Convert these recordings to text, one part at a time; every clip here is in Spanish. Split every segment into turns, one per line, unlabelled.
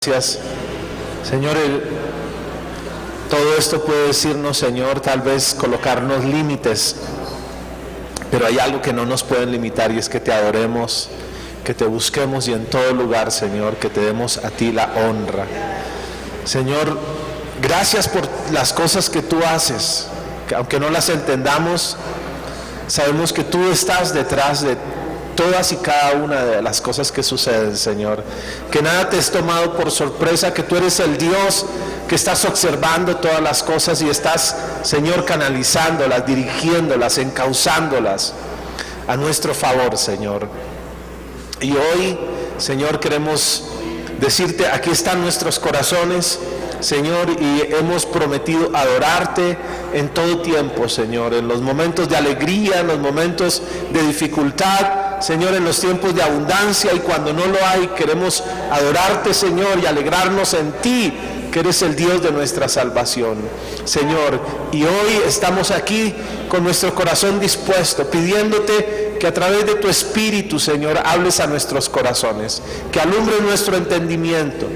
Gracias, Señor. Todo esto puede decirnos, Señor, tal vez colocarnos límites, pero hay algo que no nos pueden limitar, y es que te adoremos, que te busquemos, y en todo lugar, Señor, que te demos a ti la honra. Señor, gracias por las cosas que tú haces, que aunque no las entendamos, sabemos que tú estás detrás de todas y cada una de las cosas que suceden, Señor. Que nada te es tomado por sorpresa, que tú eres el Dios que estás observando todas las cosas y estás, Señor, canalizándolas, dirigiéndolas, encauzándolas a nuestro favor, Señor. Y hoy, Señor, queremos decirte, aquí están nuestros corazones, Señor, y hemos prometido adorarte en todo tiempo, Señor, en los momentos de alegría, en los momentos de dificultad, Señor, en los tiempos de abundancia, y cuando no lo hay, queremos adorarte, Señor, y alegrarnos en ti, que eres el Dios de nuestra salvación, Señor. Y hoy estamos aquí con nuestro corazón dispuesto, pidiéndote que a través de tu Espíritu, Señor, hables a nuestros corazones, que alumbre nuestro entendimiento,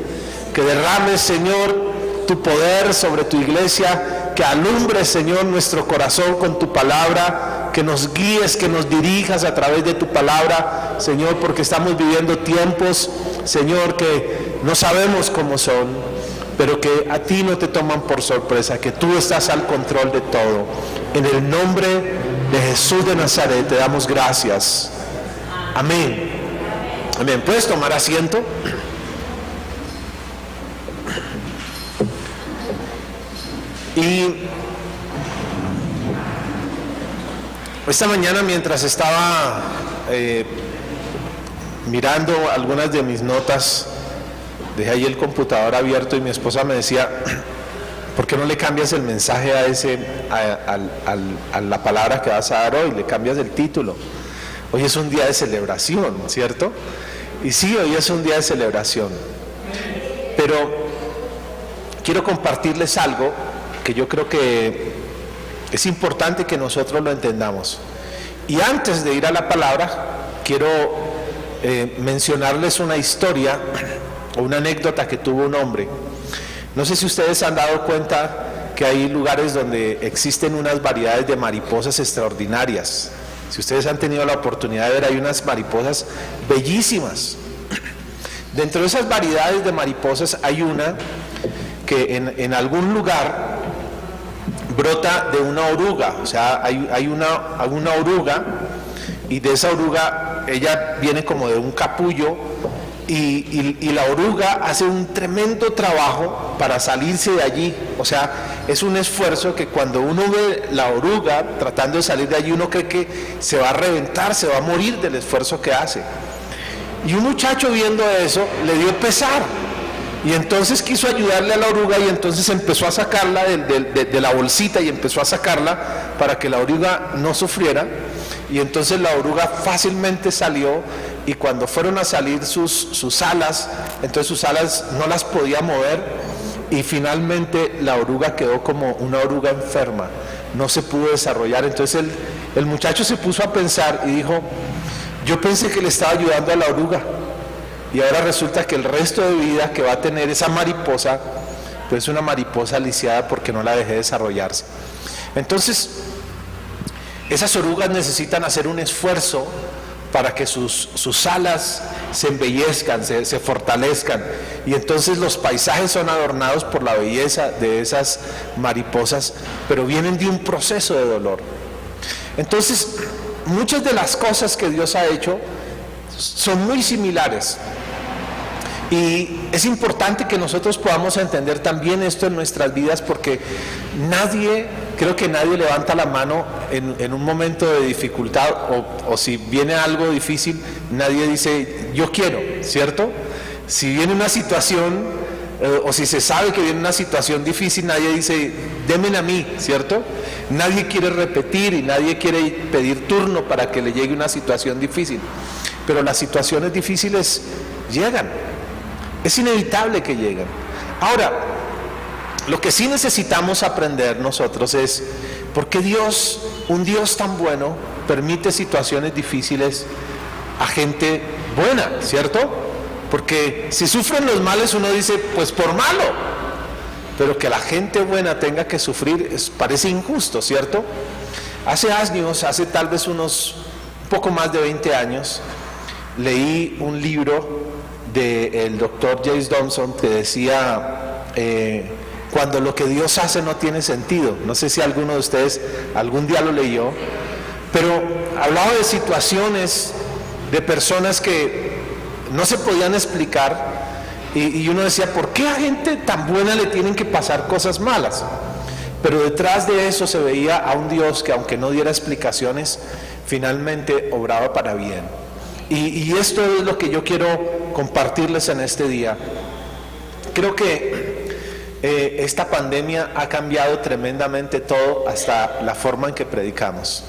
que derrames, Señor, tu poder sobre tu iglesia, que alumbre, Señor, nuestro corazón con tu palabra, que nos guíes, que nos dirijas a través de tu palabra, Señor, porque estamos viviendo tiempos, Señor, que no sabemos cómo son, pero que a ti no te toman por sorpresa, que tú estás al control de todo. En el nombre de Jesús de Nazaret te damos gracias. Amén. Amén. ¿Puedes tomar asiento? Y esta mañana, mientras estaba mirando algunas de mis notas, dejé ahí el computador abierto y mi esposa me decía, ¿por qué no le cambias el mensaje a la palabra que vas a dar hoy? Le cambias el título. Hoy es un día de celebración, ¿cierto? Y sí, hoy es un día de celebración. Pero quiero compartirles algo que yo creo que es importante que nosotros lo entendamos. Y antes de ir a la palabra, quiero mencionarles una historia o una anécdota que tuvo un hombre. No sé si ustedes se han dado cuenta que hay lugares donde existen unas variedades de mariposas extraordinarias. Si ustedes han tenido la oportunidad de ver, hay unas mariposas bellísimas. Dentro de esas variedades de mariposas hay una que en algún lugar brota de una oruga, o sea, hay una oruga, y de esa oruga ella viene como de un capullo, y la oruga hace un tremendo trabajo para salirse de allí. O sea, es un esfuerzo que cuando uno ve la oruga tratando de salir de allí, uno cree que se va a reventar, se va a morir del esfuerzo que hace. Y un muchacho, viendo eso, le dio pesar, y entonces quiso ayudarle a la oruga, y entonces empezó a sacarla de la bolsita, y empezó a sacarla para que la oruga no sufriera. Y entonces la oruga fácilmente salió, y cuando fueron a salir sus alas, entonces sus alas no las podía mover, y finalmente la oruga quedó como una oruga enferma, no se pudo desarrollar. Entonces el muchacho se puso a pensar y dijo, yo pensé que le estaba ayudando a la oruga, y ahora resulta que el resto de vida que va a tener esa mariposa, pues es una mariposa lisiada porque no la dejé desarrollarse. Entonces, esas orugas necesitan hacer un esfuerzo para que sus alas se embellezcan, se fortalezcan, y entonces los paisajes son adornados por la belleza de esas mariposas, pero vienen de un proceso de dolor. Entonces, muchas de las cosas que Dios ha hecho son muy similares, y es importante que nosotros podamos entender también esto en nuestras vidas, porque creo que nadie levanta la mano en un momento de dificultad, o si viene algo difícil, nadie dice yo quiero, ¿cierto? Si viene una situación, o si se sabe que viene una situación difícil, nadie dice denme a mí, ¿cierto? Nadie quiere repetir y nadie quiere pedir turno para que le llegue una situación difícil, pero las situaciones difíciles llegan, es inevitable que lleguen. Ahora, lo que sí necesitamos aprender nosotros es por qué Dios, un Dios tan bueno, permite situaciones difíciles a gente buena, ¿cierto? Porque si sufren los males uno dice, pues por malo, pero que la gente buena tenga que sufrir parece injusto, ¿cierto? Hace años, hace tal vez un poco más de 20 años, leí un libro del doctor James Dobson que decía, cuando lo que Dios hace no tiene sentido. No sé si alguno de ustedes algún día lo leyó, pero hablaba de situaciones de personas que no se podían explicar, y uno decía, ¿por qué a gente tan buena le tienen que pasar cosas malas? Pero detrás de eso se veía a un Dios que, aunque no diera explicaciones, finalmente obraba para bien. Y esto es lo que yo quiero compartirles en este día. Creo que esta pandemia ha cambiado tremendamente todo, hasta la forma en que predicamos.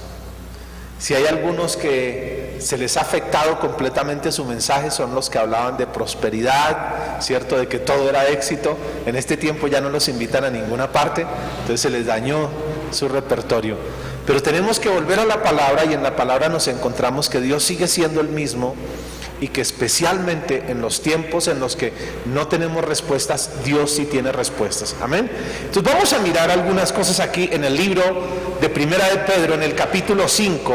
Si hay algunos que se les ha afectado completamente su mensaje, son los que hablaban de prosperidad, ¿cierto? De que todo era éxito. En este tiempo ya no los invitan a ninguna parte, entonces se les dañó su repertorio. Pero tenemos que volver a la palabra, y en la palabra nos encontramos que Dios sigue siendo el mismo, y que especialmente en los tiempos en los que no tenemos respuestas, Dios sí tiene respuestas. Amén. Entonces vamos a mirar algunas cosas aquí en el libro de Primera de Pedro, en el capítulo 5.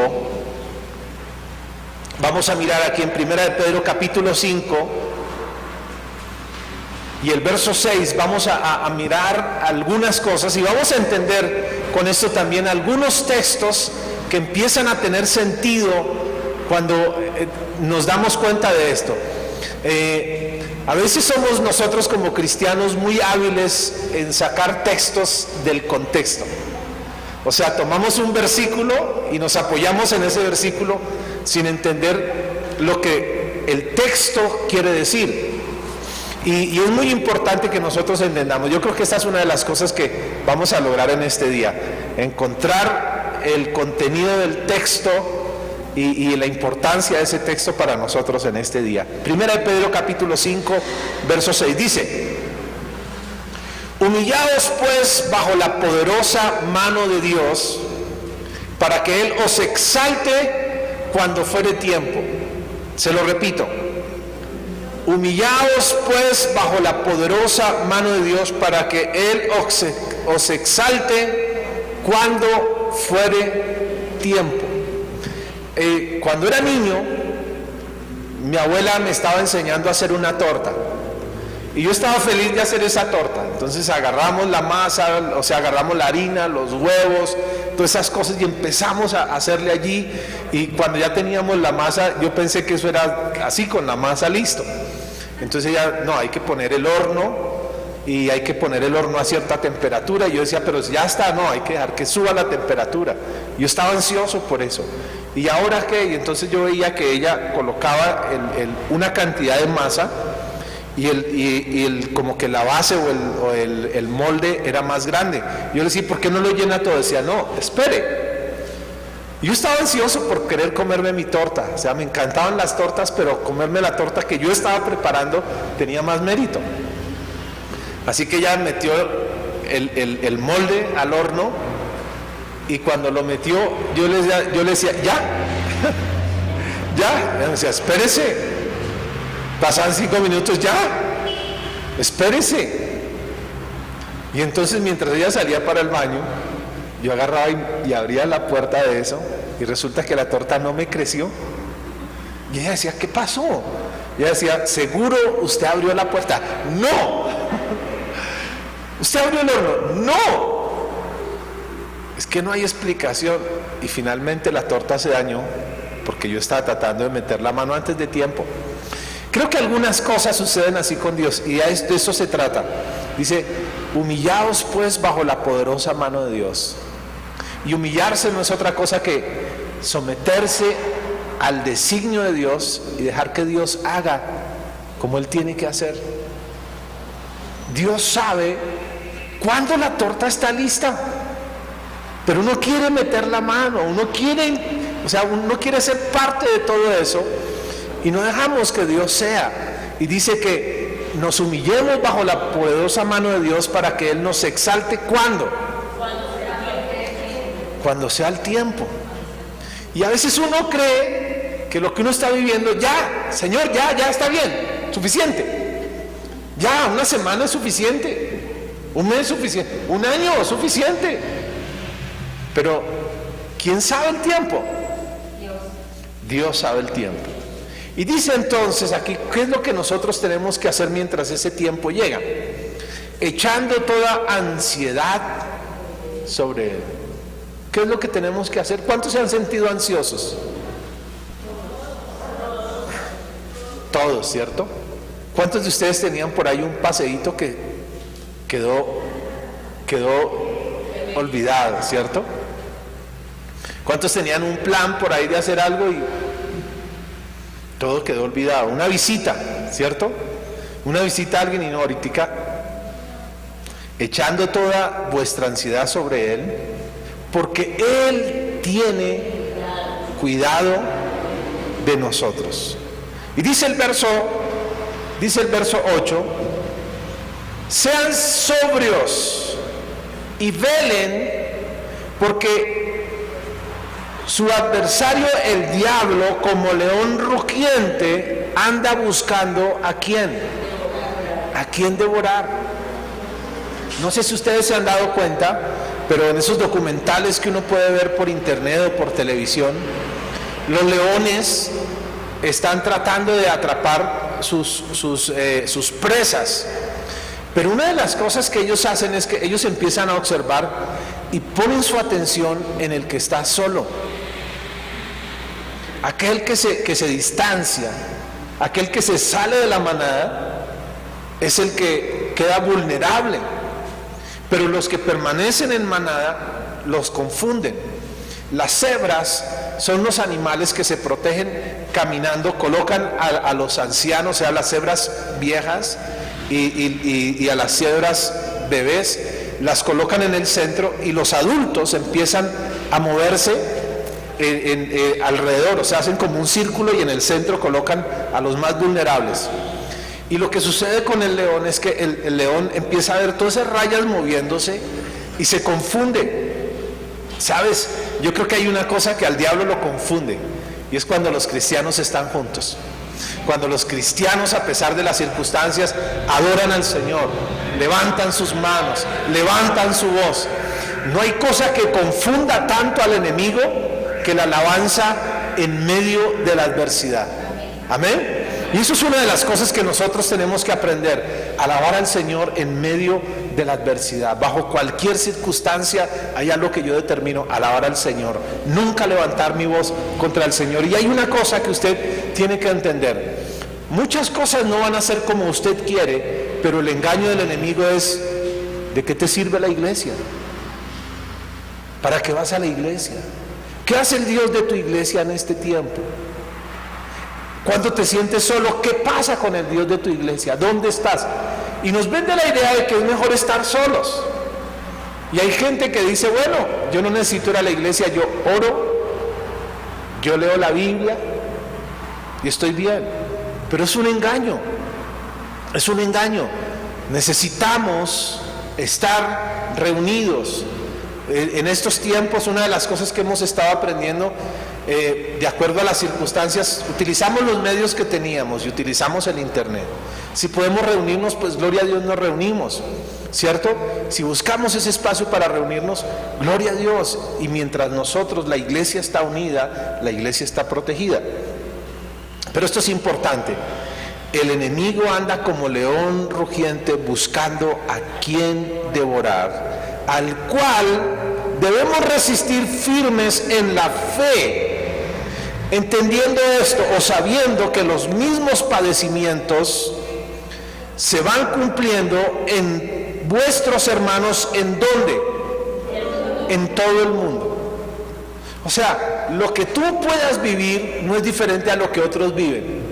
Vamos a mirar aquí en Primera de Pedro capítulo 5 y el verso 6. Vamos a mirar algunas cosas y vamos a entender con esto también algunos textos que empiezan a tener sentido cuando nos damos cuenta de esto. A veces somos nosotros como cristianos muy hábiles en sacar textos del contexto. O sea, tomamos un versículo y nos apoyamos en ese versículo sin entender lo que el texto quiere decir. Y es muy importante que nosotros entendamos. Yo creo que esta es una de las cosas que vamos a lograr en este día: encontrar el contenido del texto y la importancia de ese texto para nosotros en este día. Primera de Pedro capítulo 5, verso 6 dice: humillaos pues bajo la poderosa mano de Dios, para que Él os exalte cuando fuere tiempo. Se lo repito: humillaos pues bajo la poderosa mano de Dios, para que Él os exalte cuando fuere tiempo. Cuando era niño, mi abuela me estaba enseñando a hacer una torta, y yo estaba feliz de hacer esa torta. Entonces agarramos la masa, o sea, agarramos la harina, los huevos, todas esas cosas, y empezamos a hacerle allí. Y cuando ya teníamos la masa, yo pensé que eso era así, con la masa listo. Entonces ella, no, hay que poner el horno, y hay que poner el horno a cierta temperatura. Y yo decía, pero ya está, no, hay que dejar que suba la temperatura. Yo estaba ansioso por eso. ¿Y ahora qué? Y entonces yo veía que ella colocaba una cantidad de masa, y como que la base o el molde era más grande. Yo le decía, ¿por qué no lo llena todo? Decía, no, espere. Yo estaba ansioso por querer comerme mi torta. O sea, me encantaban las tortas, pero comerme la torta que yo estaba preparando tenía más mérito. Así que ella metió el molde al horno, y cuando lo metió, yo le decía, ya, ya. Ella me decía, espérese. Pasaban 5 minutos, ya, espérese. Y entonces, mientras ella salía para el baño, yo agarraba y abría la puerta de eso, y resulta que la torta no me creció. Y ella decía, ¿qué pasó? Y ella decía, ¿seguro usted abrió la puerta? ¡No! ¿Usted abrió el horno? ¡No! Es que no hay explicación. Y finalmente la torta se dañó porque yo estaba tratando de meter la mano antes de tiempo. Creo que algunas cosas suceden así con Dios, y de eso se trata. Dice, humillaos pues bajo la poderosa mano de Dios. Y humillarse no es otra cosa que someterse al designio de Dios y dejar que Dios haga como Él tiene que hacer. Dios sabe cuándo la torta está lista, pero uno quiere meter la mano, uno quiere ser parte de todo eso, y no dejamos que Dios sea. Y dice que nos humillemos bajo la poderosa mano de Dios para que Él nos exalte. ¿Cuándo? Cuando sea el tiempo. Y a veces uno cree que lo que uno está viviendo, ya, Señor, ya está bien. suficiente. Ya, una semana es suficiente, un mes es suficiente, un año es suficiente. Pero, ¿quién sabe el tiempo? Dios sabe el tiempo. Y dice entonces aquí, ¿qué es lo que nosotros tenemos que hacer mientras ese tiempo llega? Echando toda ansiedad sobre Él. ¿Qué es lo que tenemos que hacer? ¿Cuántos se han sentido ansiosos? Todos, ¿cierto? ¿Cuántos de ustedes tenían por ahí un paseíto que quedó olvidado, ¿cierto? ¿Cuántos tenían un plan por ahí de hacer algo y todo quedó olvidado? Una visita, ¿cierto? Una visita a alguien y no, ahorita, echando toda vuestra ansiedad sobre Él, porque Él tiene cuidado de nosotros. Y dice el verso 8, sean sobrios y velen, porque su adversario el diablo, como león rugiente, anda buscando ¿a quién? ¿A quién devorar? No sé si ustedes se han dado cuenta, pero en esos documentales que uno puede ver por internet o por televisión, los leones están tratando de atrapar sus presas. Pero una de las cosas que ellos hacen es que ellos empiezan a observar y ponen su atención en el que está solo. Aquel que se distancia, aquel que se sale de la manada, es el que queda vulnerable. Pero los que permanecen en manada los confunden. Las cebras son los animales que se protegen caminando, colocan a los ancianos, o sea, a las cebras viejas y a las cebras bebés, las colocan en el centro y los adultos empiezan a moverse alrededor, o sea, hacen como un círculo y en el centro colocan a los más vulnerables. Y lo que sucede con el león es que el león empieza a ver todas esas rayas moviéndose y se confunde. ¿Sabes? Yo creo que hay una cosa que al diablo lo confunde, y es cuando los cristianos están juntos. Cuando los cristianos, a pesar de las circunstancias, adoran al Señor, levantan sus manos, levantan su voz. No hay cosa que confunda tanto al enemigo que la alabanza en medio de la adversidad. Amén. Y eso es una de las cosas que nosotros tenemos que aprender: alabar al Señor en medio de la adversidad. Bajo cualquier circunstancia hay algo que yo determino: alabar al Señor, nunca levantar mi voz contra el Señor. Y hay una cosa que usted tiene que entender: muchas cosas no van a ser como usted quiere, pero el engaño del enemigo es: ¿de qué te sirve la iglesia? ¿Para qué vas a la iglesia? ¿Qué hace el Dios de tu iglesia en este tiempo? Cuando te sientes solo, ¿qué pasa con el Dios de tu iglesia? ¿Dónde estás? Y nos vende la idea de que es mejor estar solos. Y hay gente que dice: bueno, yo no necesito ir a la iglesia, yo oro, yo leo la Biblia y estoy bien. Pero es un engaño, es un engaño. Necesitamos estar reunidos. En estos tiempos, una de las cosas que hemos estado aprendiendo, de acuerdo a las circunstancias, utilizamos los medios que teníamos y utilizamos el internet. Si podemos reunirnos, pues gloria a Dios nos reunimos, ¿cierto? Si buscamos ese espacio para reunirnos, gloria a Dios. Y mientras nosotros, la iglesia está unida, la iglesia está protegida. Pero esto es importante: el enemigo anda como león rugiente buscando a quien devorar, al cual debemos resistir firmes en la fe, entendiendo esto, o sabiendo que los mismos padecimientos se van cumpliendo en vuestros hermanos. ¿En dónde? En todo el mundo. O sea, lo que tú puedas vivir no es diferente a lo que otros viven.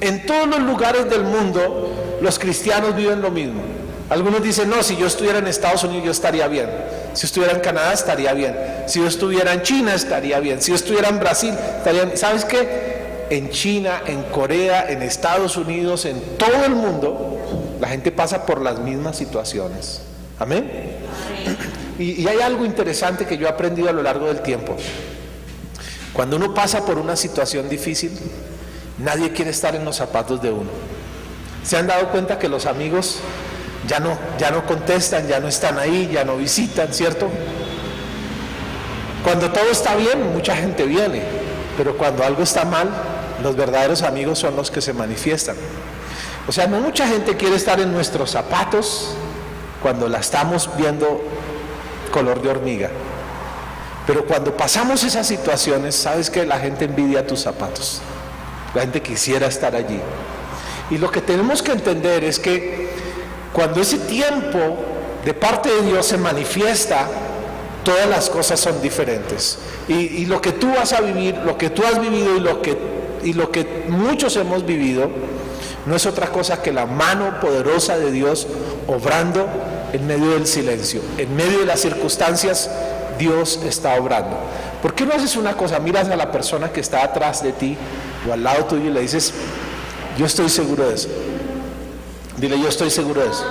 En todos los lugares del mundo los cristianos viven lo mismo. Algunos dicen: no, si yo estuviera en Estados Unidos yo estaría bien, si estuviera en Canadá estaría bien, si yo estuviera en China estaría bien, si yo estuviera en Brasil estaría bien. ¿Sabes qué? En China, en Corea, en Estados Unidos, en todo el mundo, la gente pasa por las mismas situaciones. ¿Amén? Y hay algo interesante que yo he aprendido a lo largo del tiempo. Cuando uno pasa por una situación difícil, nadie quiere estar en los zapatos de uno. ¿Se han dado cuenta que los amigos ya no contestan, ya no están ahí, ya no visitan, ¿cierto? Cuando todo está bien, mucha gente viene, pero cuando algo está mal, los verdaderos amigos son los que se manifiestan. O sea, no mucha gente quiere estar en nuestros zapatos cuando la estamos viendo color de hormiga. Pero cuando pasamos esas situaciones, sabes que la gente envidia tus zapatos. La gente quisiera estar allí. Y lo que tenemos que entender es que cuando ese tiempo de parte de Dios se manifiesta, todas las cosas son diferentes. Y lo que tú vas a vivir, lo que tú has vivido y lo que muchos hemos vivido, no es otra cosa que la mano poderosa de Dios obrando en medio del silencio, en medio de las circunstancias. Dios está obrando. ¿Por qué no haces una cosa? Miras a la persona que está atrás de ti o al lado tuyo y le dices: yo estoy seguro de eso. Dile: yo estoy seguro de eso.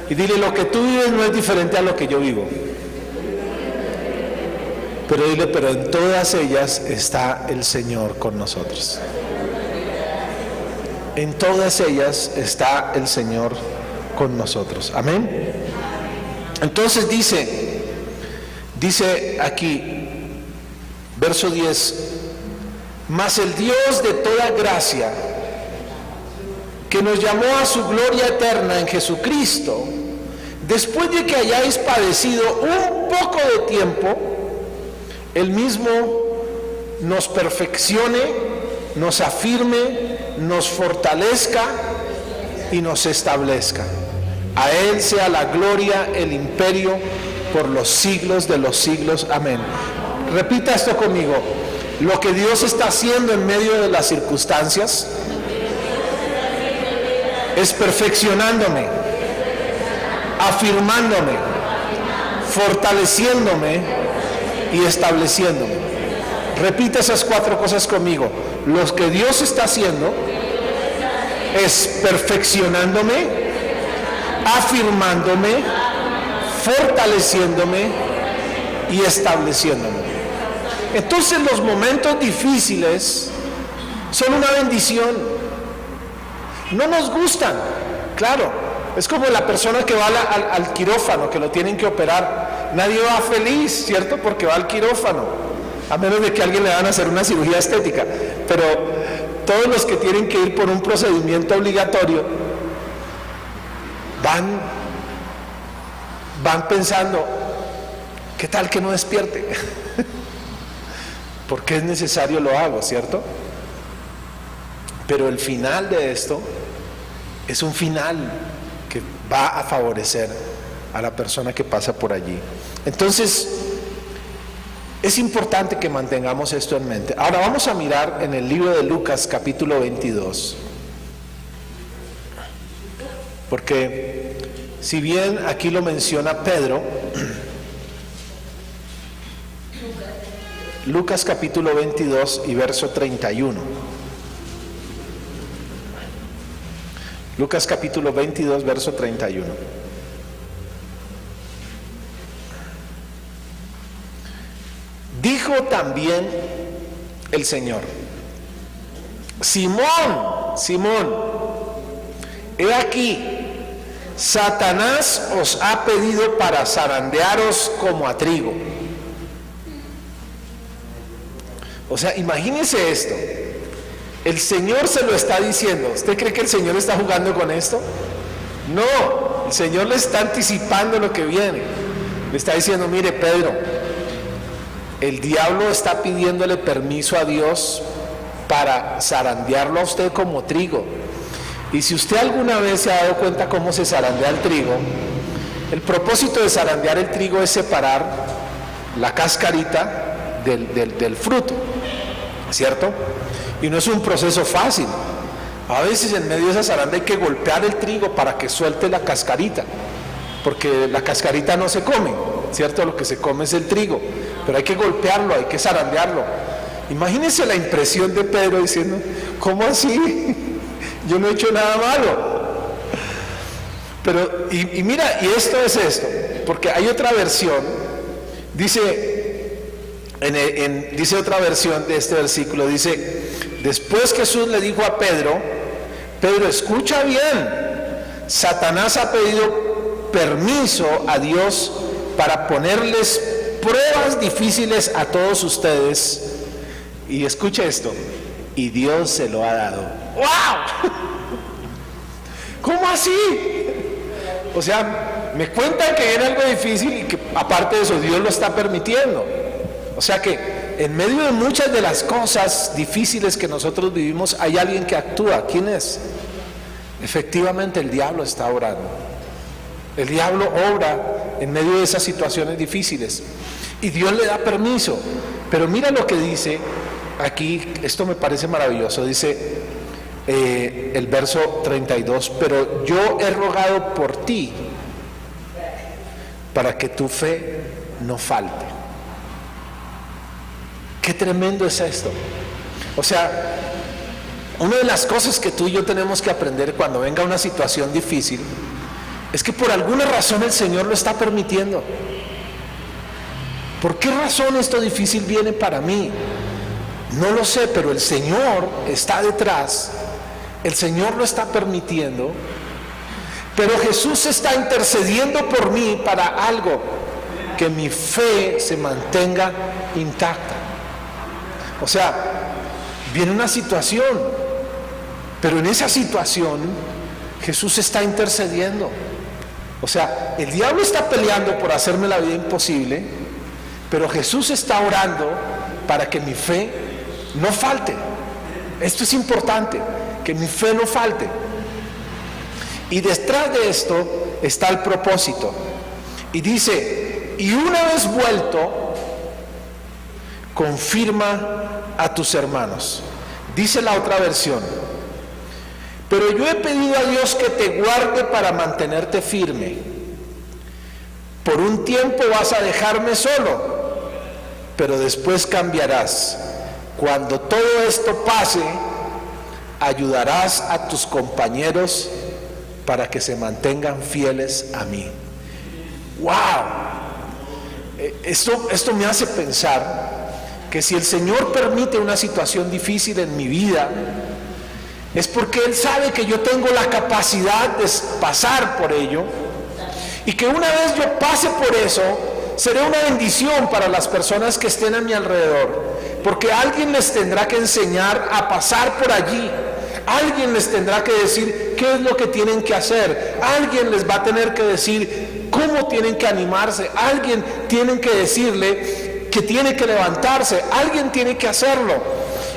Y dile: lo que tú vives no es diferente a lo que yo vivo. Pero dile: pero en todas ellas está el Señor con nosotros. En todas ellas está el Señor con nosotros. Amén. Entonces dice aquí, verso 10: mas el Dios de toda gracia, que nos llamó a su gloria eterna en Jesucristo, después de que hayáis padecido un poco de tiempo, Él mismo nos perfeccione, nos afirme, nos fortalezca y nos establezca. A Él sea la gloria, el imperio, por los siglos de los siglos. Amén. Repita esto conmigo: lo que Dios está haciendo en medio de las circunstancias es perfeccionándome, afirmándome, fortaleciéndome y estableciéndome. Repita esas 4 cosas conmigo: lo que Dios está haciendo es perfeccionándome, afirmándome, fortaleciéndome y estableciéndome. Entonces los momentos difíciles son una bendición. No nos gustan, claro. Es como la persona que va al quirófano, que lo tienen que operar. Nadie va feliz, ¿cierto? Porque va al quirófano, a menos de que a alguien le van a hacer una cirugía estética. Pero todos los que tienen que ir por un procedimiento obligatorio van pensando: ¿qué tal que no despierte? Porque es necesario, lo hago, ¿cierto? Pero el final de esto es un final que va a favorecer a la persona que pasa por allí. Entonces, es importante que mantengamos esto en mente. Ahora vamos a mirar en el libro de Lucas, capítulo 22. Porque si bien aquí lo menciona Pedro, Lucas capítulo 22 y verso 31. Lucas capítulo 22, verso 31. Dijo también el Señor: Simón, Simón, he aquí, Satanás os ha pedido para zarandearos como a trigo. O sea, imagínense esto. El Señor se lo está diciendo. ¿Usted cree que el Señor está jugando con esto? No, el Señor le está anticipando lo que viene. Le está diciendo: mire, Pedro, el diablo está pidiéndole permiso a Dios para zarandearlo a usted como trigo. Y si usted alguna vez se ha dado cuenta cómo se zarandea el trigo, el propósito de zarandear el trigo es separar la cascarita del fruto, ¿cierto? Y no es un proceso fácil. A veces en medio de esa zaranda hay que golpear el trigo para que suelte la cascarita, porque la cascarita no se come, ¿cierto? Lo que se come es el trigo, pero hay que golpearlo, hay que zarandearlo. Imagínense la impresión de Pedro diciendo: ¿cómo así? Yo no he hecho nada malo. Pero, y mira, y esto es esto, porque hay otra versión, dice otra versión de este versículo, dice: después Jesús le dijo a Pedro: Pedro, escucha bien, Satanás ha pedido permiso a Dios para ponerles pruebas difíciles a todos ustedes, y escucha esto, y Dios se lo ha dado. ¡Wow! ¿Cómo así? O sea, me cuentan que era algo difícil y que aparte de eso Dios lo está permitiendo. O sea que en medio de muchas de las cosas difíciles que nosotros vivimos hay alguien que actúa. ¿Quién es? Efectivamente el diablo está obrando. El diablo obra en medio de esas situaciones difíciles y Dios le da permiso. Pero mira lo que dice aquí, esto me parece maravilloso. Dice el verso 32, pero yo he rogado por ti para que tu fe no falte. Qué tremendo es esto. O sea, una de las cosas que tú y yo tenemos que aprender cuando venga una situación difícil es que por alguna razón el Señor lo está permitiendo. ¿Por qué razón esto difícil viene para mí? No lo sé, pero el Señor está detrás. El Señor lo está permitiendo. Pero Jesús está intercediendo por mí para algo, que mi fe se mantenga intacta. O sea, viene una situación, pero en esa situación Jesús está intercediendo. O sea, el diablo está peleando por hacerme la vida imposible, pero Jesús está orando para que mi fe no falte. Esto es importante, que mi fe no falte. Y detrás de esto está el propósito. Y dice, y una vez vuelto, confirma a tus hermanos. Dice la otra versión, pero yo he pedido a Dios que te guarde para mantenerte firme. Por un tiempo vas a dejarme solo, pero después cambiarás. Cuando todo esto pase, ayudarás a tus compañeros para que se mantengan fieles a mí. ¡Wow! Esto me hace pensar que si el Señor permite una situación difícil en mi vida, es porque Él sabe que yo tengo la capacidad de pasar por ello, y que una vez yo pase por eso, seré una bendición para las personas que estén a mi alrededor, porque alguien les tendrá que enseñar a pasar por allí. Alguien les tendrá que decir qué es lo que tienen que hacer. Alguien les va a tener que decir cómo tienen que animarse. Alguien tiene que decirle que tiene que levantarse. Alguien tiene que hacerlo.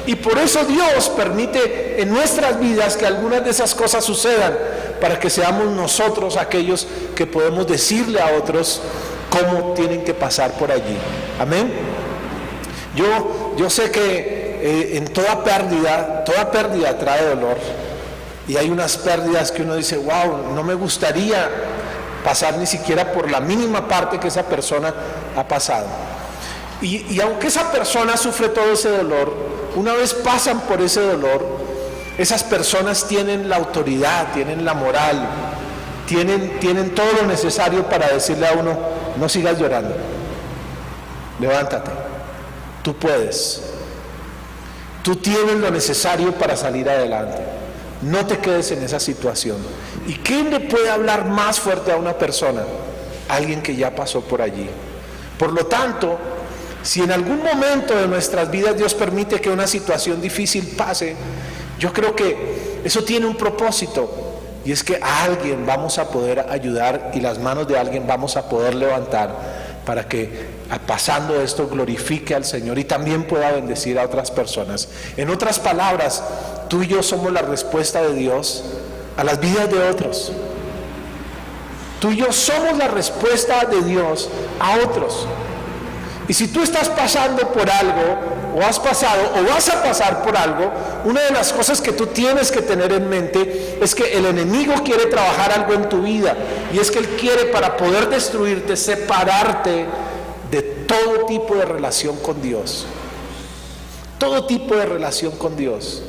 Y por eso Dios permite en nuestras vidas que algunas de esas cosas sucedan, para que seamos nosotros aquellos que podemos decirle a otros cómo tienen que pasar por allí. Amén. Yo sé que en toda pérdida trae dolor, y hay unas pérdidas que uno dice, wow, no me gustaría pasar ni siquiera por la mínima parte que esa persona ha pasado. Y aunque esa persona sufre todo ese dolor, una vez pasan por ese dolor, esas personas tienen la autoridad, tienen la moral, tienen todo lo necesario para decirle a uno, no sigas llorando, levántate, tú puedes. Tú tienes lo necesario para salir adelante. No te quedes en esa situación. ¿Y quién le puede hablar más fuerte a una persona? Alguien que ya pasó por allí. Por lo tanto, si en algún momento de nuestras vidas Dios permite que una situación difícil pase, yo creo que eso tiene un propósito, y es que a alguien vamos a poder ayudar, y las manos de alguien vamos a poder levantar, para que pasando esto glorifique al Señor y también pueda bendecir a otras personas. En otras palabras, tú y yo somos la respuesta de Dios a las vidas de otros. Tú y yo somos la respuesta de Dios a otros. Y si tú estás pasando por algo, o has pasado, o vas a pasar por algo, una de las cosas que tú tienes que tener en mente es que el enemigo quiere trabajar algo en tu vida, y es que él quiere, para poder destruirte, separarte de todo tipo de relación con Dios. Todo tipo de relación con Dios.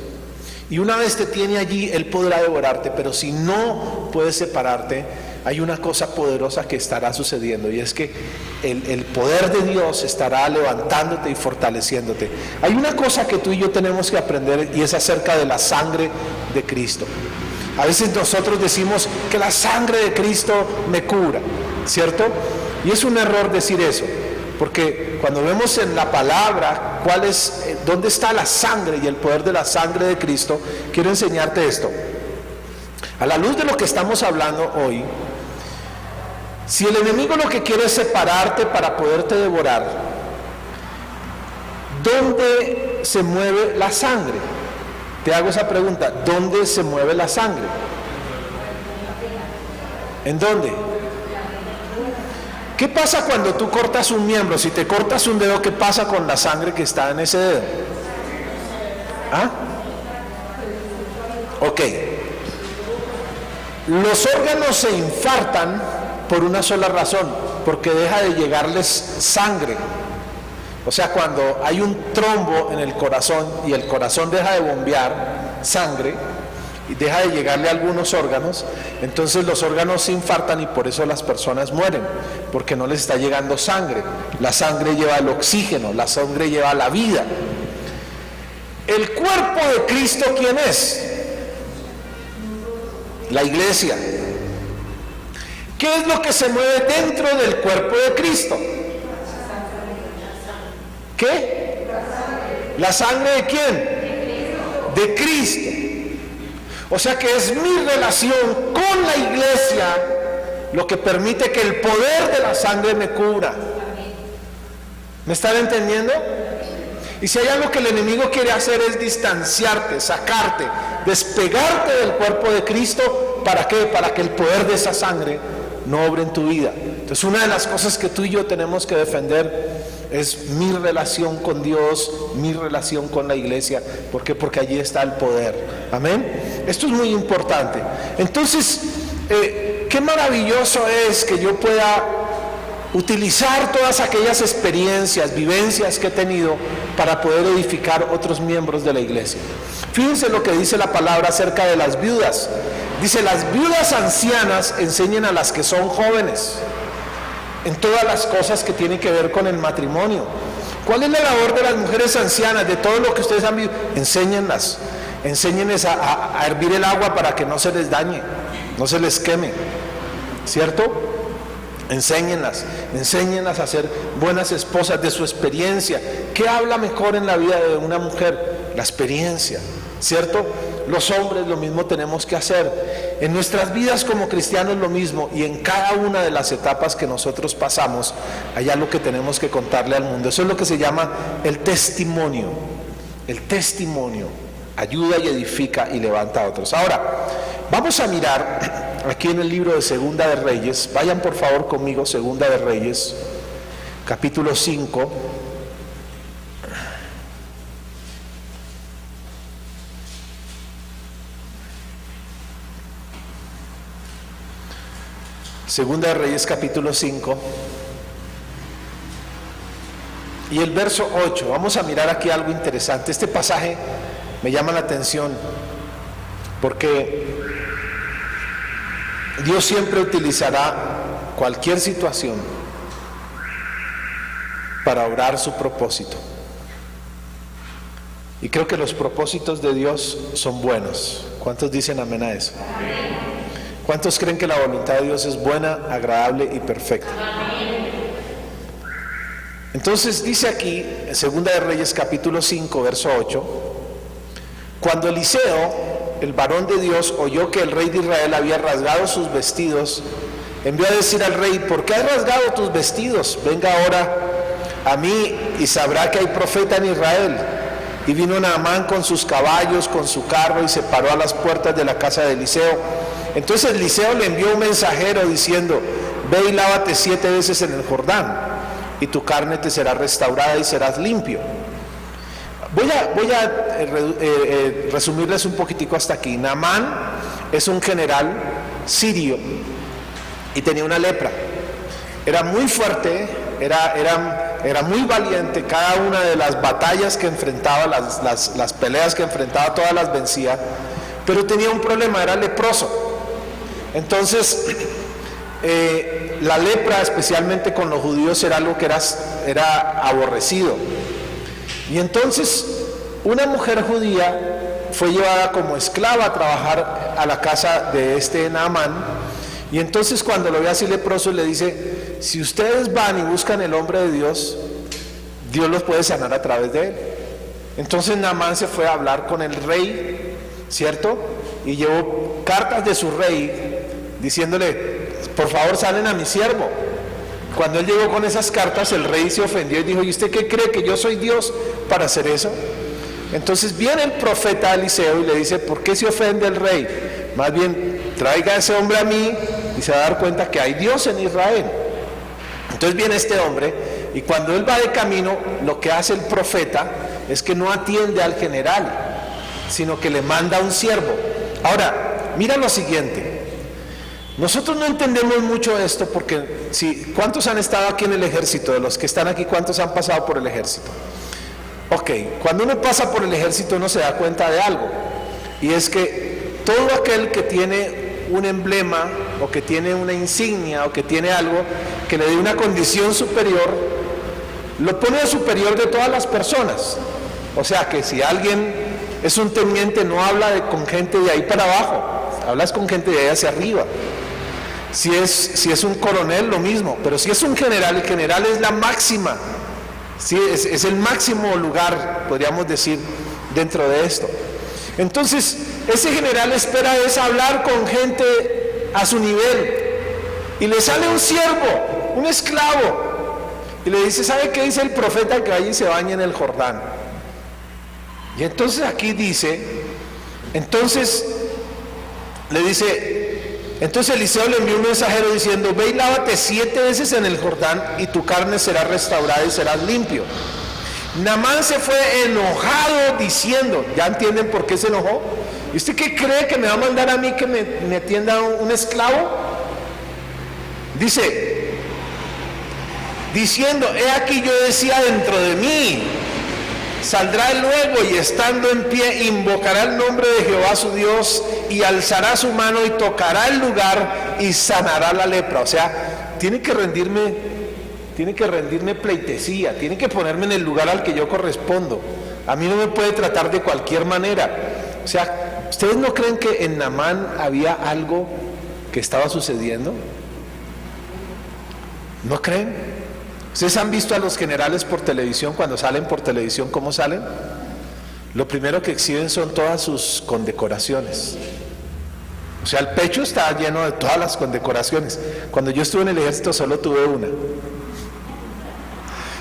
Y una vez te tiene allí, él podrá devorarte, pero si no puedes separarte, hay una cosa poderosa que estará sucediendo, y es que el poder de Dios estará levantándote y fortaleciéndote. Hay una cosa que tú y yo tenemos que aprender, y es acerca de la sangre de Cristo. A veces nosotros decimos que la sangre de Cristo me cura, ¿cierto? Y es un error decir eso, porque cuando vemos en la palabra dónde está la sangre y el poder de la sangre de Cristo, quiero enseñarte esto. A la luz de lo que estamos hablando hoy, si el enemigo lo que quiere es separarte para poderte devorar, ¿dónde se mueve la sangre? Te hago esa pregunta, ¿dónde se mueve la sangre? ¿En dónde? ¿Qué pasa cuando tú cortas un miembro? Si te cortas un dedo, ¿qué pasa con la sangre que está en ese dedo? ¿Ah? Ok. Los órganos se infartan por una sola razón, porque deja de llegarles sangre. O sea, cuando hay un trombo en el corazón y el corazón deja de bombear sangre y deja de llegarle a algunos órganos, entonces los órganos se infartan y por eso las personas mueren, porque no les está llegando sangre. La sangre lleva el oxígeno, la sangre lleva la vida. ¿El cuerpo de Cristo quién es? La iglesia. ¿Qué es lo que se mueve dentro del cuerpo de Cristo? ¿Qué? ¿La sangre de quién? De Cristo. O sea que es mi relación con la iglesia lo que permite que el poder de la sangre me cubra. ¿Me están entendiendo? Y si hay algo que el enemigo quiere hacer es distanciarte, sacarte, despegarte del cuerpo de Cristo. ¿Para qué? Para que el poder de esa sangre no obre en tu vida. Entonces una de las cosas que tú y yo tenemos que defender es mi relación con Dios, mi relación con la iglesia. ¿Por qué? Porque allí está el poder. Amén. Esto es muy importante. Entonces, qué maravilloso es que yo pueda utilizar todas aquellas experiencias, vivencias que he tenido para poder edificar otros miembros de la iglesia. Fíjense lo que dice la palabra acerca de las viudas. Dice, las viudas ancianas enseñan a las que son jóvenes en todas las cosas que tienen que ver con el matrimonio. ¿Cuál es la labor de las mujeres ancianas? De todo lo que ustedes han vivido, enséñenles a hervir el agua para que no se les dañe, no se les queme, ¿cierto? Enséñenlas a ser buenas esposas de su experiencia. ¿Qué habla mejor en la vida de una mujer? La experiencia, ¿cierto? Los hombres lo mismo tenemos que hacer. En nuestras vidas como cristianos lo mismo, y en cada una de las etapas que nosotros pasamos, hay algo que tenemos que contarle al mundo. Eso es lo que se llama el testimonio. El testimonio ayuda y edifica y levanta a otros. Ahora, vamos a mirar aquí en el libro de Segunda de Reyes. Vayan por favor conmigo, Segunda de Reyes, capítulo 5. Segunda de Reyes, capítulo 5. Y el verso 8. Vamos a mirar aquí algo interesante. Este pasaje me llama la atención porque Dios siempre utilizará cualquier situación para obrar su propósito. Y creo que los propósitos de Dios son buenos. ¿Cuántos dicen amén a eso? Amén. ¿Cuántos creen que la voluntad de Dios es buena, agradable y perfecta? Amén. Entonces dice aquí, en Segunda de Reyes capítulo 5, verso 8, cuando Eliseo, el varón de Dios, oyó que el rey de Israel había rasgado sus vestidos, envió a decir al rey, ¿por qué has rasgado tus vestidos? Venga ahora a mí y sabrá que hay profeta en Israel. Y vino Naamán con sus caballos, con su carro, y se paró a las puertas de la casa de Eliseo. Entonces Eliseo le envió un mensajero diciendo, ve y lávate 7 veces en el Jordán, y tu carne te será restaurada y serás limpio. Voy a resumirles un poquitico hasta aquí. Naamán es un general sirio y tenía una lepra. Era muy fuerte, era muy valiente. Cada una de las batallas que enfrentaba, las peleas que enfrentaba, todas las vencía. Pero tenía un problema, era leproso. Entonces, la lepra, especialmente con los judíos, era algo que era aborrecido. Y entonces, una mujer judía fue llevada como esclava a trabajar a la casa de este Naamán, y entonces cuando lo ve así leproso le dice: si ustedes van y buscan el hombre de Dios, Dios los puede sanar a través de él. Entonces Naamán se fue a hablar con el rey, ¿cierto? Y llevó cartas de su rey diciéndole: por favor, salen a mi siervo. Cuando él llegó con esas cartas, el rey se ofendió y dijo: ¿y usted qué cree, que yo soy Dios para hacer eso? Entonces viene el profeta Eliseo y le dice: ¿por qué se ofende el rey? Más bien, traiga a ese hombre a mí y se va a dar cuenta que hay Dios en Israel. Entonces viene este hombre, y cuando él va de camino, lo que hace el profeta es que no atiende al general, sino que le manda a un siervo. Ahora, mira lo siguiente. Nosotros no entendemos mucho esto porque, ¿cuántos han estado aquí en el ejército? De los que están aquí, ¿cuántos han pasado por el ejército? Ok, cuando uno pasa por el ejército uno se da cuenta de algo, y es que todo aquel que tiene un emblema, o que tiene una insignia, o que tiene algo que le dé una condición superior, lo pone superior de todas las personas. O sea que si alguien es un teniente, no habla con gente de ahí para abajo, hablas con gente de ahí hacia arriba. Si es un coronel, lo mismo, pero si es un general, el general es la máxima, ¿sí? Es el máximo lugar, podríamos decir, dentro de esto. Entonces, ese general espera es hablar con gente a su nivel, y le sale un siervo, un esclavo, y le dice: ¿sabe qué dice el profeta? Que vaya y se bañe en el Jordán. Y entonces aquí dice, entonces Eliseo le envió un mensajero diciendo: ve y lávate 7 veces en el Jordán, y tu carne será restaurada y serás limpio. Naamán se fue enojado diciendo, ¿ya entienden por qué se enojó? ¿Y usted qué cree, que me va a mandar a mí que me atienda un esclavo? Dice, diciendo: he aquí, yo decía dentro de mí, saldrá luego, y estando en pie invocará el nombre de Jehová su Dios, y alzará su mano y tocará el lugar y sanará la lepra. O sea, tiene que rendirme pleitesía, tiene que ponerme en el lugar al que yo correspondo. A mí no me puede tratar de cualquier manera. O sea, ¿ustedes no creen que en Naamán había algo que estaba sucediendo? ¿No creen? ¿Ustedes han visto a los generales por televisión? Cuando salen por televisión, ¿cómo salen? Lo primero que exhiben son todas sus condecoraciones. O sea, el pecho está lleno de todas las condecoraciones. Cuando yo estuve en el ejército solo tuve una,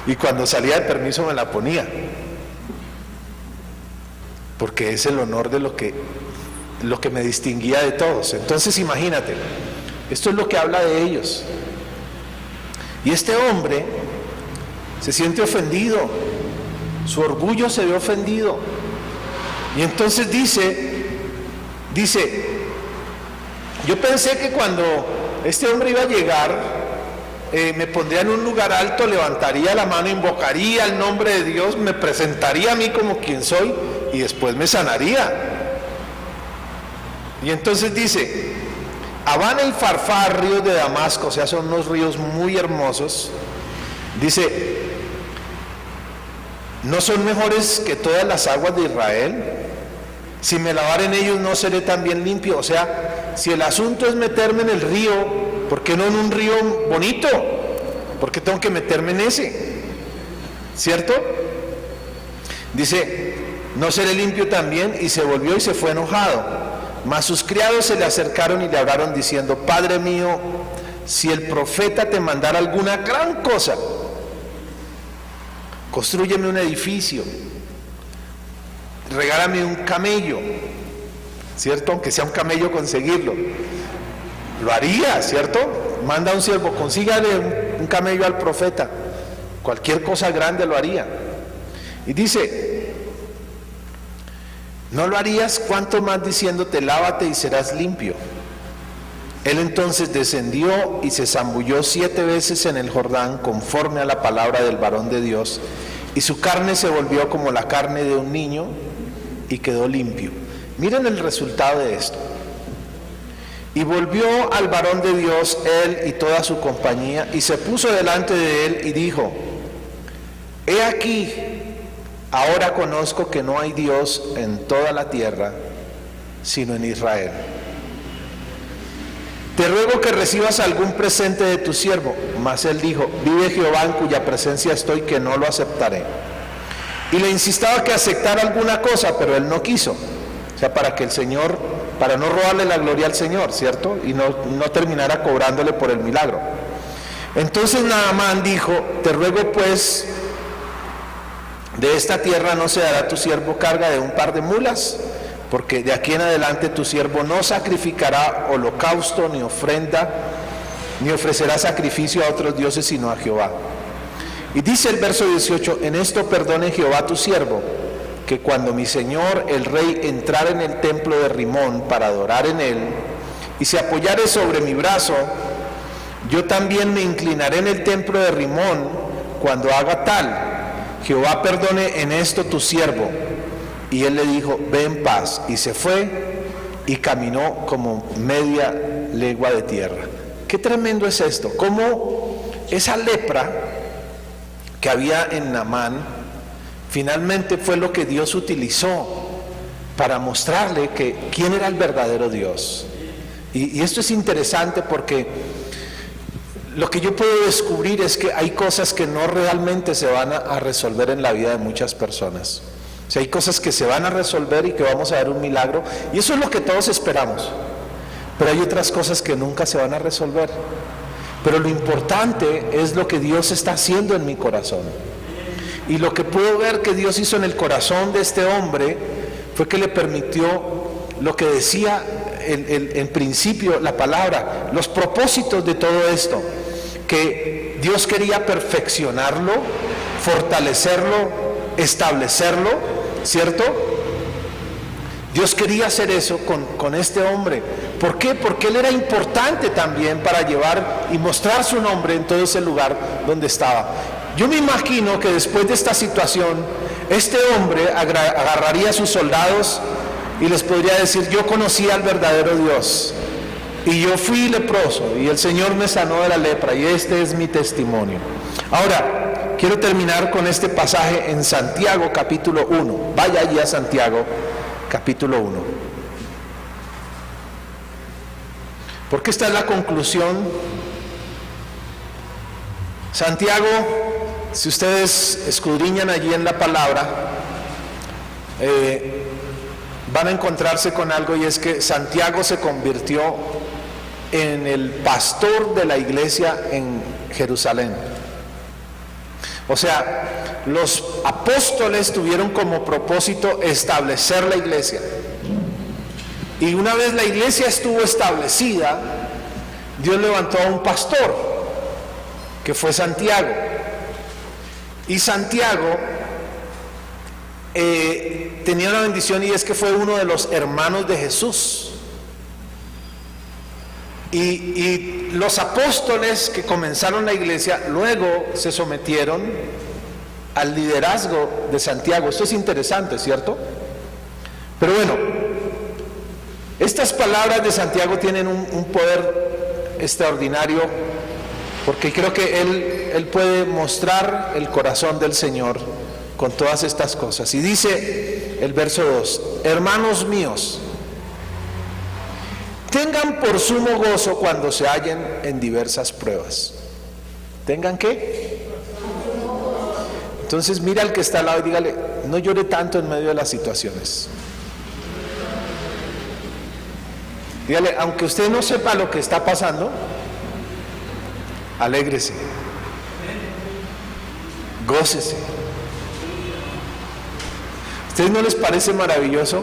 y cuando salía de permiso me la ponía, porque es el honor de lo que me distinguía de todos. Entonces imagínate, esto es lo que habla de ellos. Y este hombre se siente ofendido, su orgullo se ve ofendido, y entonces dice, yo pensé que cuando este hombre iba a llegar, me pondría en un lugar alto, levantaría la mano, invocaría el nombre de Dios, me presentaría a mí como quien soy, y después me sanaría. Y entonces dice: Abana y Farfar, ríos de Damasco, o sea, son unos ríos muy hermosos. Dice: ¿no son mejores que todas las aguas de Israel? Si me lavar en ellos, ¿no seré también limpio? O sea, si el asunto es meterme en el río, ¿por qué no en un río bonito? ¿Por qué tengo que meterme en ese? ¿Cierto? Dice: ¿no seré limpio también? Y se volvió y se fue enojado. Mas sus criados se le acercaron y le hablaron diciendo: Padre mío, si el profeta te mandara alguna gran cosa, constrúyeme un edificio, regálame un camello, ¿cierto? Aunque sea un camello conseguirlo, lo haría, ¿cierto? Manda a un siervo, consígale un camello al profeta, cualquier cosa grande lo haría. Y dice: ¿no lo harías? ¿Cuánto más diciéndote: lávate y serás limpio? Él entonces descendió y se zambulló 7 veces en el Jordán, conforme a la palabra del varón de Dios, y su carne se volvió como la carne de un niño, y quedó limpio. Miren el resultado de esto. Y volvió al varón de Dios, él y toda su compañía, y se puso delante de él y dijo: he aquí, ahora conozco que no hay Dios en toda la tierra, sino en Israel. te ruego que recibas algún presente de tu siervo. Mas él dijo, vive Jehová en cuya presencia estoy, que no lo aceptaré. Y le instaba que aceptara alguna cosa, pero él no quiso. O sea, para que el Señor, para no robarle la gloria al Señor, ¿cierto? Y no terminara cobrándole por el milagro. Entonces Naamán dijo, te ruego pues, de esta tierra no se dará tu siervo carga de un par de mulas, porque de aquí en adelante tu siervo no sacrificará holocausto ni ofrenda, ni ofrecerá sacrificio a otros dioses sino a Jehová. Y dice el verso 18, en esto perdone Jehová tu siervo, que cuando mi señor el rey entrare en el templo de Rimón para adorar en él, y se apoyare sobre mi brazo, yo también me inclinaré en el templo de Rimón cuando haga tal. Jehová perdone en esto tu siervo. Y él le dijo, ve en paz. Y se fue y caminó como media legua de tierra. Qué tremendo es esto. Cómo esa lepra que había en Naamán finalmente fue lo que Dios utilizó para mostrarle quién era el verdadero Dios. Y esto es interesante porque lo que yo puedo descubrir es que hay cosas que no realmente se van a resolver en la vida de muchas personas. O sea, hay cosas que se van a resolver y que vamos a ver un milagro, y eso es lo que todos esperamos. Pero hay otras cosas que nunca se van a resolver. Pero lo importante es lo que Dios está haciendo en mi corazón. Y lo que puedo ver que Dios hizo en el corazón de este hombre fue que le permitió lo que decía en principio la palabra, los propósitos de todo esto, que Dios quería perfeccionarlo, fortalecerlo, establecerlo, ¿cierto? Dios quería hacer eso con este hombre. ¿Por qué? Porque él era importante también para llevar y mostrar su nombre en todo ese lugar donde estaba. Yo me imagino que después de esta situación, este hombre agarraría a sus soldados y les podría decir, yo conocí al verdadero Dios y yo fui leproso y el Señor me sanó de la lepra y este es mi testimonio. Ahora, quiero terminar con este pasaje en Santiago capítulo 1. Vaya allí a Santiago capítulo 1. Porque esta es la conclusión. Santiago, si ustedes escudriñan allí en la palabra, van a encontrarse con algo, y es que Santiago se convirtió en el pastor de la iglesia en Jerusalén. O sea, los apóstoles tuvieron como propósito establecer la iglesia. Y una vez la iglesia estuvo establecida, Dios levantó a un pastor, que fue Santiago. Y Santiago tenía una bendición, y es que fue uno de los hermanos de Jesús. Y los apóstoles que comenzaron la iglesia luego se sometieron al liderazgo de Santiago. Esto es interesante, ¿cierto? Pero bueno, estas palabras de Santiago tienen un poder extraordinario, porque creo que él puede mostrar el corazón del Señor con todas estas cosas. Y dice el verso 2, hermanos míos, tengan por sumo gozo cuando se hallen en diversas pruebas. ¿Tengan qué? Entonces mira al que está al lado y dígale, no llore tanto en medio de las situaciones. Dígale, aunque usted no sepa lo que está pasando, alégrese, gócese. ¿A ustedes no les parece maravilloso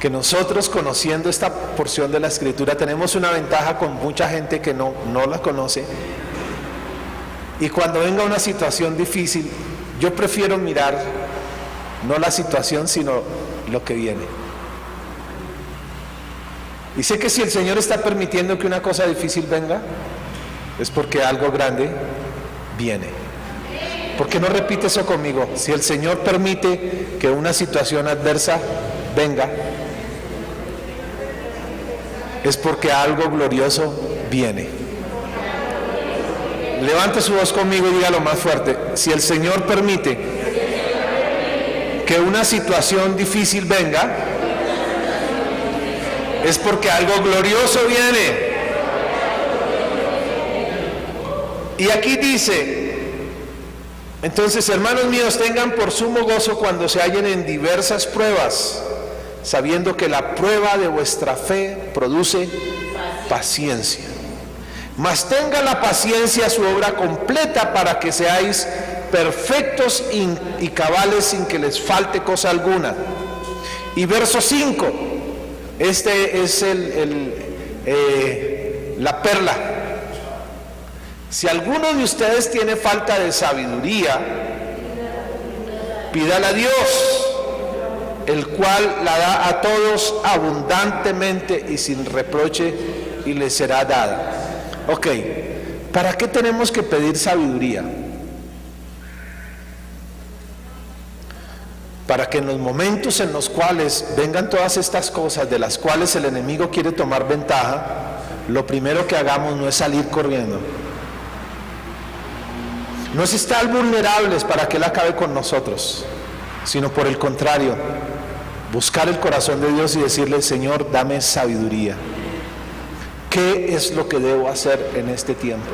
que nosotros, conociendo esta porción de la Escritura, tenemos una ventaja con mucha gente que no la conoce? Y cuando venga una situación difícil, yo prefiero mirar no la situación, sino lo que viene. Y sé que si el Señor está permitiendo que una cosa difícil venga, es porque algo grande viene. ¿Por qué no repite eso conmigo? Si el Señor permite que una situación adversa venga, es porque algo glorioso viene. Levante su voz conmigo y dígalo más fuerte. Si el Señor permite que una situación difícil venga, es porque algo glorioso viene. Y aquí dice, entonces, hermanos míos, tengan por sumo gozo cuando se hallen en diversas pruebas, sabiendo que la prueba de vuestra fe produce paciencia. Mas tenga la paciencia su obra completa para que seáis perfectos y cabales sin que les falte cosa alguna. Y verso 5, este es la perla. Si alguno de ustedes tiene falta de sabiduría, pídala a Dios, el cual la da a todos abundantemente y sin reproche, y le será dada. Ok, ¿para qué tenemos que pedir sabiduría? Para que en los momentos en los cuales vengan todas estas cosas de las cuales el enemigo quiere tomar ventaja, lo primero que hagamos no es salir corriendo. No es estar vulnerables para que Él acabe con nosotros, sino por el contrario, buscar el corazón de Dios y decirle: Señor, dame sabiduría. ¿Qué es lo que debo hacer en este tiempo?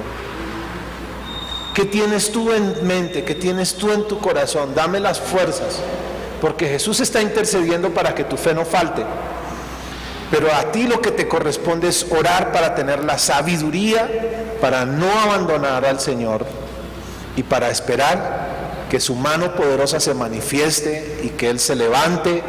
¿Qué tienes tú en mente? ¿Qué tienes tú en tu corazón? Dame las fuerzas, porque Jesús está intercediendo para que tu fe no falte. Pero a ti lo que te corresponde es orar para tener la sabiduría, para no abandonar al Señor y para esperar que su mano poderosa se manifieste y que Él se levante,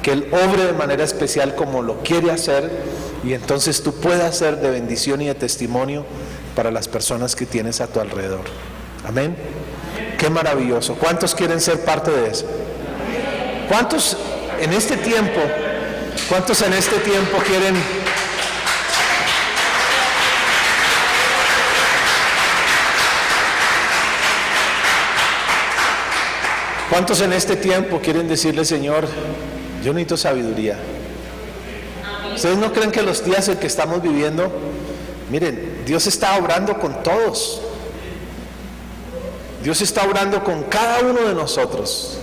que Él obre de manera especial como lo quiere hacer, y entonces tú puedas ser de bendición y de testimonio para las personas que tienes a tu alrededor. Amén. Qué maravilloso. ¿Cuántos quieren ser parte de eso? ¿Cuántos en este tiempo quieren? ¿Cuántos en este tiempo quieren decirle: Señor, yo necesito sabiduría? ¿Ustedes no creen que los días en que estamos viviendo, miren, Dios está obrando con todos? Dios está obrando con cada uno de nosotros.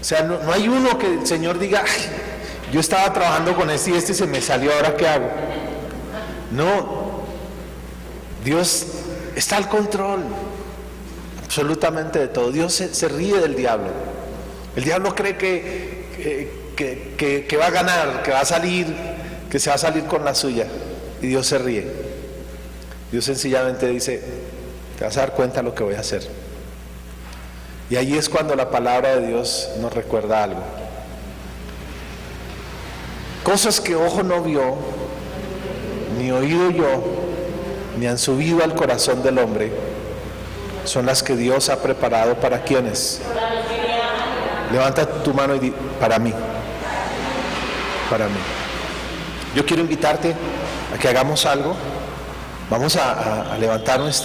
O sea, no hay uno que el Señor diga: ay, yo estaba trabajando con este y este se me salió, ¿ahora qué hago? No, Dios está al control absolutamente de todo. Dios se ríe del diablo. El diablo cree que va a ganar, que va a salir, que se va a salir con la suya, y Dios se ríe. Dios sencillamente dice: te vas a dar cuenta de lo que voy a hacer. Y ahí es cuando la palabra de Dios nos recuerda algo. Cosas que ojo no vio, ni oído yo, ni han subido al corazón del hombre, son las que Dios ha preparado para quienes. Levanta tu mano y di: para mí. Para mí. Yo quiero invitarte a que hagamos algo. Vamos a levantar nuestra